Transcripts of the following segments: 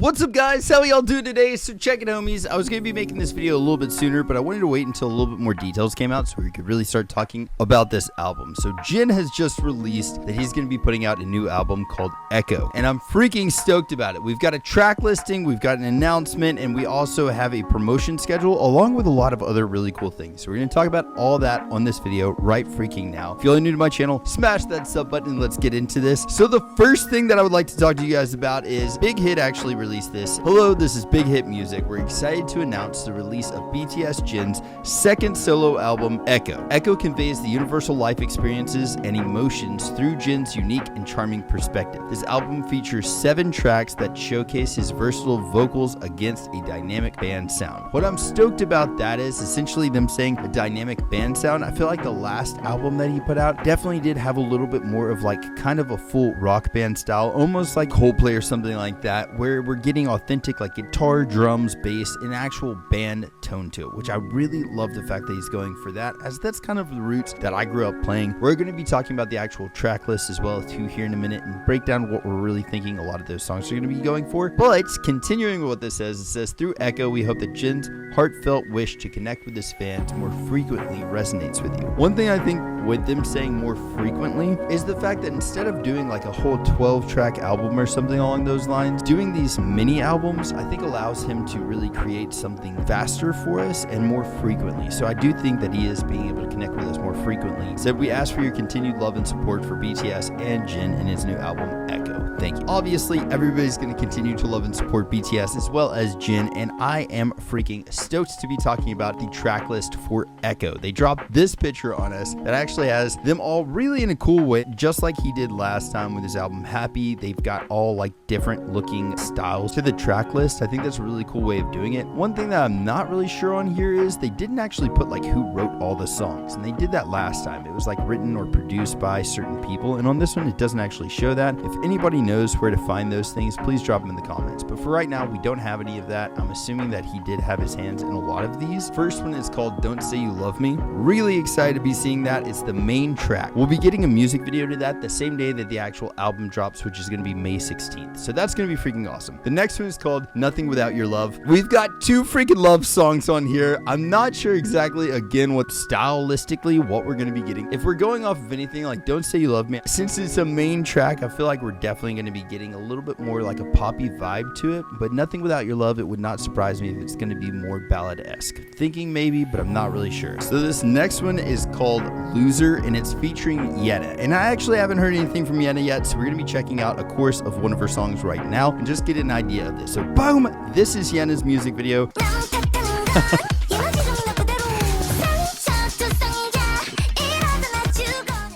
What's up, guys? How y'all doing today? So check it, homies. I was going to be making this video a little bit sooner, but I wanted to wait until a little bit more details came out so we could really start talking about this album. So Jin has just released that he's going to be putting out a new album called Echo, and I'm freaking stoked about it. We've got a track listing, we've got an announcement, and we also have a promotion schedule along with a lot of other really cool things. So we're going to talk about all that on this video right freaking now. If you're new to my channel, smash that sub button and let's get into this. So the first thing that I would like to talk to you guys about is Big Hit actually released this. Hello, this is Big Hit Music. We're excited to announce the release of BTS Jin's second solo album, Echo. Echo conveys the universal life experiences and emotions through Jin's unique and charming perspective. This album features 7 tracks that showcase his versatile vocals against a dynamic band sound. What I'm stoked about that is essentially them saying a dynamic band sound. I feel like the last album that he put out definitely did have a little bit more of like kind of a full rock band style, almost like Coldplay or something like that, where we're getting authentic like guitar, drums, bass, an actual band tone to it, which I really love the fact that he's going for that, as that's kind of the roots that I grew up playing. We're going to be talking about the actual track list as well too here in a minute and break down what we're really thinking a lot of those songs are going to be going for. But continuing with what this says, it says, through Echo, we hope that Jin's heartfelt wish to connect with his fans more frequently resonates with you. One thing I think with them saying more frequently is the fact that instead of doing like a whole 12-track album or something along those lines, doing these mini albums I think allows him to really create something faster for us and more frequently. So I do think that he is being able to connect with us more frequently. So we ask for your continued love and support for BTS and Jin in his new album Echo. Thank you. Obviously, everybody's going to continue to love and support BTS as well as Jin, and I am freaking stoked to be talking about the track list for Echo. They dropped this picture on us that actually has them all really in a cool way, just like he did last time with his album Happy. They've got all like different looking styles to the track list. I think that's a really cool way of doing it. One thing that I'm not really sure on here is they didn't actually put like who wrote all the songs, and they did that last time. It was like written or produced by certain people, and on this one it doesn't actually show that. If anybody knows where to find those things, please drop them in the comments. But for right now, we don't have any of that. I'm assuming that he did have his hands in a lot of these. First one is called Don't Say You Love Me. Really excited to be seeing that. It's the main track. We'll be getting a music video to that the same day that the actual album drops, which is going to be May 16th. So that's going to be freaking awesome. The next one is called Nothing Without Your Love. We've got 2 freaking love songs on here. I'm not sure exactly, again, what stylistically what we're going to be getting. If we're going off of anything like Don't Say You Love Me, since it's a main track, I feel like we're definitely going to be getting a little bit more like a poppy vibe to it. But Nothing Without Your Love, it would not surprise me if it's going to be more ballad-esque. Thinking maybe, but I'm not really sure. So this next one is called Loser, and it's featuring Yena. And I actually haven't heard anything from Yena yet, so we're going to be checking out a chorus of one of her songs right now and just get an idea of this. So boom, this is Yena's music video.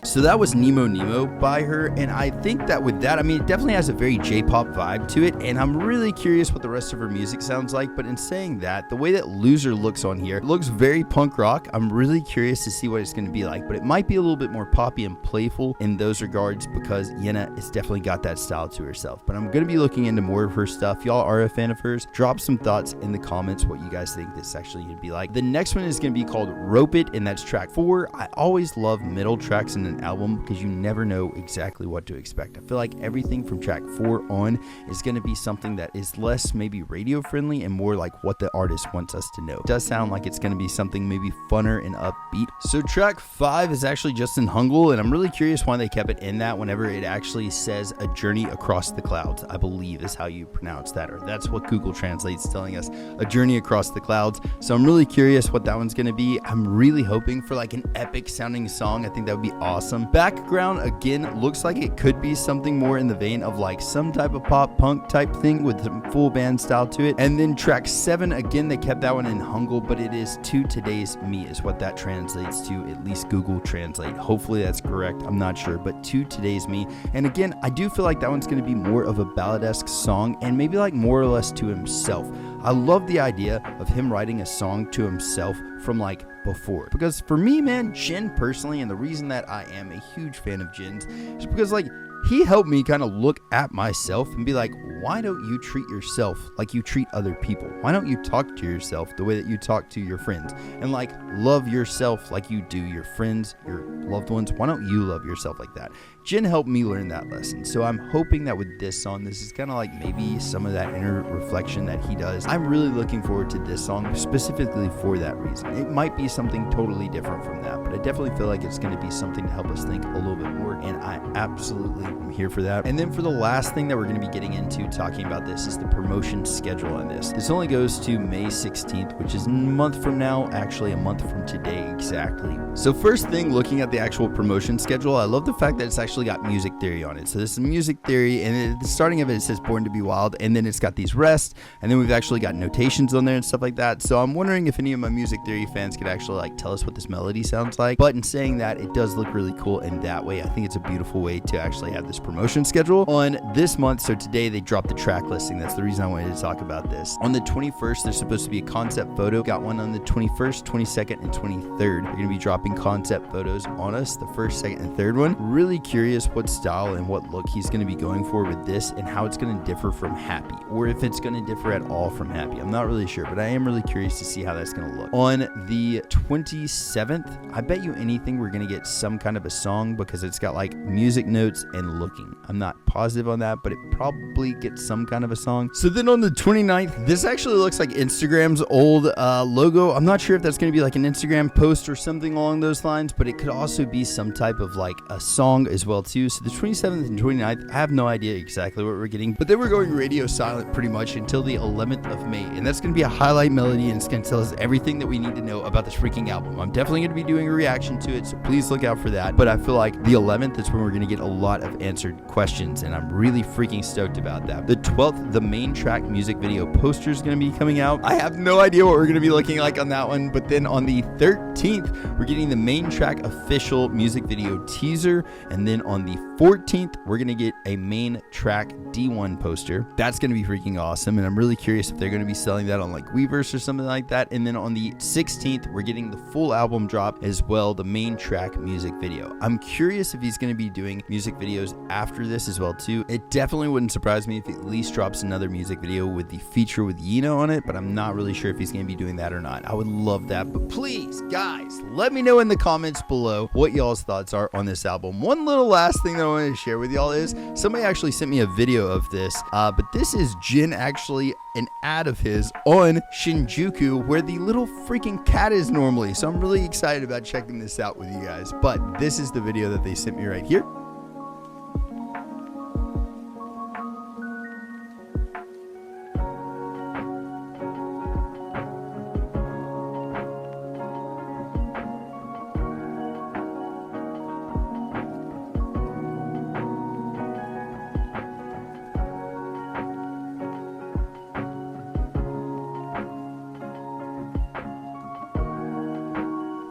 So that was Nemo Nemo by her, and I think that with that, I mean, it definitely has a very J-pop vibe to it, and I'm really curious what the rest of her music sounds like. But in saying that, the way that Loser looks on here, it looks very punk rock. I'm really curious to see what it's going to be like, but it might be a little bit more poppy and playful in those regards because Yena has definitely got that style to herself. But I'm going to be looking into more of her stuff. Y'all are a fan of hers? Drop some thoughts in the comments what you guys think this actually going to be like. The next one is going to be called Rope It, and that's track 4. I always love middle tracks in an album because you never know exactly what to expect. I feel like everything from track 4 on is going to be something that is less maybe radio friendly and more like what the artist wants us to know. It does sound like it's going to be something maybe funner and upbeat. So track 5 is actually Justin Hungul, and I'm really curious why they kept it in that whenever it actually says A Journey Across the Clouds, I believe is how you pronounce that, or that's what Google Translate's telling us, A Journey Across the Clouds. So I'm really curious what that one's going to be. I'm really hoping for like an epic sounding song. I think that would be awesome. Background again looks like it could be something more in the vein of like some type of pop punk type thing with some full band style to it. And then track 7, again, they kept that one in Hungul, but it is To Today's Me is what that translates to, at least Google Translate. Hopefully that's correct. I'm not sure, but To Today's Me. And again, I do feel like that one's going to be more of a ballad-esque song and maybe like more or less to himself. I love the idea of him writing a song to himself from like before, because for me, man, Jin personally, and the reason that I am a huge fan of Jin's is because like he helped me kind of look at myself and be like, why don't you treat yourself like you treat other people? Why don't you talk to yourself the way that you talk to your friends? And like, love yourself like you do your friends, your loved ones. Why don't you love yourself like that? Jin helped me learn that lesson. So I'm hoping that with this song, this is kind of like maybe some of that inner reflection that he does. I'm really looking forward to this song specifically for that reason. It might be something totally different from that, but I definitely feel like it's going to be something to help us think a little bit more, and I absolutely am here for that. And then for the last thing that we're going to be getting into talking about this is the promotion schedule on this. This only goes to May 16th, which is a month from now, actually a month from today exactly. So first thing, looking at the actual promotion schedule, I love the fact that it's actually got music theory on it. So this is music theory, and at the starting of it, it says Born to be Wild, and then it's got these rests, and then we've actually got notations on there and stuff like that. So I'm wondering if any of my music theory fans could actually like tell us what this melody sounds like. But in saying that, it does look really cool in that way. I think it's a beautiful way to actually have this promotion schedule on this month. So today they dropped the track listing. That's the reason I wanted to talk about this. On the 21st, there's supposed to be a concept photo. Got one on the 21st, 22nd, and 23rd. They're going to be dropping concept photos on us, the first, second, and third one. Really curious what style and what look he's going to be going for with this and how it's going to differ from Happy, or if it's going to differ at all from Happy. I'm not really sure, but I am really curious to see how that's going to look. On the 27th, I bet you anything we're going to get some kind of a song because it's got like music notes and looking. I'm not positive on that, but it probably gets some kind of a song. So then on the 29th, this actually looks like Instagram's old logo. I'm not sure if that's going to be like an Instagram post or something along those lines, but it could also be some type of like a song as well too. So the 27th and 29th, I have no idea exactly what we're getting, but then we're going radio silent pretty much until the 11th of May, and that's going to be a highlight melody, and it's going to tell us everything that we need to know about this freaking album. I'm definitely going to be doing a reaction to it, so please look out for that. But I feel like the 11th is when we're going to get a lot of answered questions, and I'm really freaking stoked about that. The 12th, the main track music video poster is going to be coming out. I have no idea what we're going to be looking like on that one, but then on the 13th, we're getting the main track official music video teaser, and then on the 14th, we're going to get a main track D1 poster. That's going to be freaking awesome, and I'm really curious if they're going to be selling that on like Weverse or something like that. And then on the 16th, we're getting the full album drop as well, the main track music video. I'm curious if he's going to be doing music videos after this as well too. It definitely wouldn't surprise me if he at least drops another music video with the feature with Yino on it, but I'm not really sure if he's going to be doing that or not. I would love that, but please, guys, let me know in the comments below what y'all's thoughts are on this album. One little last thing that I wanted to share with y'all is somebody actually sent me a video of this, but this is Jin actually an ad of his on Shinjuku where the little freaking cat is normally. So I'm really excited about checking this out with you guys, but this is the video that they sent me right here.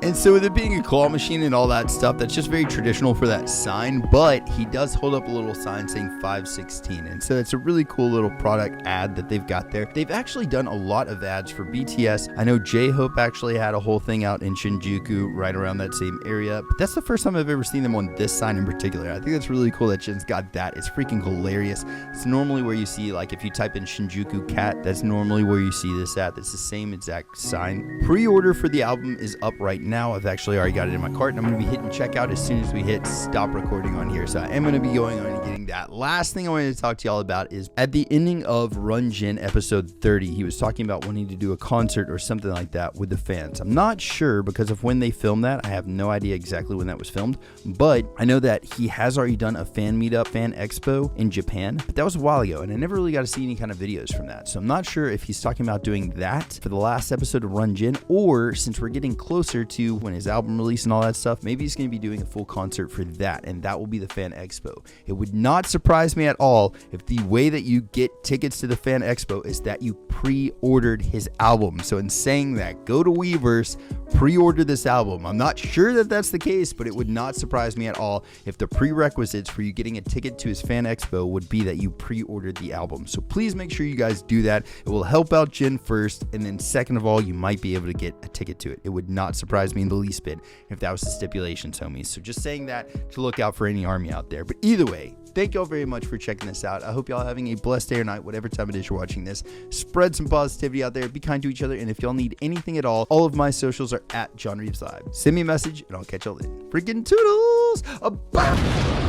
And so with it being a claw machine and all that stuff, that's just very traditional for that sign, but he does hold up a little sign saying 516. And so it's a really cool little product ad that they've got there. They've actually done a lot of ads for BTS. I know J-Hope actually had a whole thing out in Shinjuku right around that same area, but that's the first time I've ever seen them on this sign in particular. I think that's really cool that Jin's got that. It's freaking hilarious. It's normally where you see, like if you type in Shinjuku cat, that's normally where you see this at. That's the same exact sign. Pre-order for the album is up right now. I've actually already got it in my cart, and I'm going to be hitting checkout as soon as we hit stop recording on here. So I am going to be going on and getting that. Last thing I wanted to talk to y'all about is at the ending of Run Jin episode 30, he was talking about wanting to do a concert or something like that with the fans. I'm not sure because of when they filmed that. I have no idea exactly when that was filmed, but I know that he has already done a fan meetup, fan expo in Japan, but that was a while ago, and I never really got to see any kind of videos from that. So I'm not sure if he's talking about doing that for the last episode of Run Jin, or since we're getting closer to when his album release and all that stuff, maybe he's going to be doing a full concert for that, and that will be the fan expo. It would not surprise me at all if the way that you get tickets to the fan expo is that you pre-ordered his album. So in saying that, go to Weverse, pre-order this album. I'm not sure that that's the case, but it would not surprise me at all if the prerequisites for you getting a ticket to his fan expo would be that you pre-ordered the album. So please make sure you guys do that. It will help out Jin first, and then second of all, you might be able to get a ticket to it. It would not surprise me in the least bit if that was the stipulations, homies. So just saying that to look out for any army out there. But either way, thank y'all very much for checking this out. I hope y'all having a blessed day or night, whatever time it is you're watching this. Spread some positivity out there. Be kind to each other. And if y'all need anything at all of my socials are at JohnReavesLive. Send me a message and I'll catch y'all later. Freaking toodles! Bye!